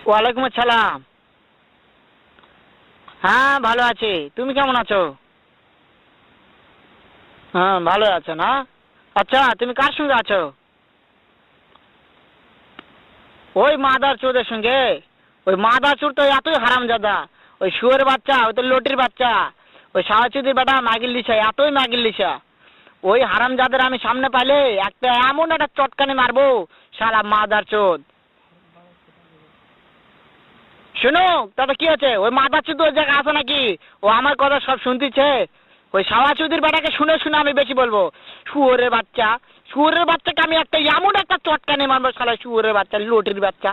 ওয়ালাইকুম আসসালাম। হ্যাঁ ভালো আছি, তুমি কেমন আছো? হ্যাঁ ভালো আছো না? আচ্ছা তুমি কার সঙ্গে আছো? ওই মাদার চোদের সঙ্গে। ওই মাদার চোর তো এতই হারামজাদা। ওই শুয়োরের বাচ্চা, ওই তো লটির বাচ্চা। ওই সাওয়াচুদির বেটা মাগির লিসা, এতই মাগির লিসা। ওই হারামজাদের আমি সামনে পাইলে একটা এমন একটা চটকানি মারবো, শালা মাদার চোদ। শোনো, তাতে কি আছে? ওই মাদার চোদ ওই জায়গায় আছে নাকি? ও আমার কথা সব শুনতিছে। ওই সাওয়াচুদির বেটাকে শুনে শুনে আমি বেশি বলবো। শুয়োরের বাচ্চা, শুয়োরের বাচ্চাকে আমি একটা এমন একটা চটকানি মারবো, শালা শুয়োরের বাচ্চা, লটির বাচ্চা।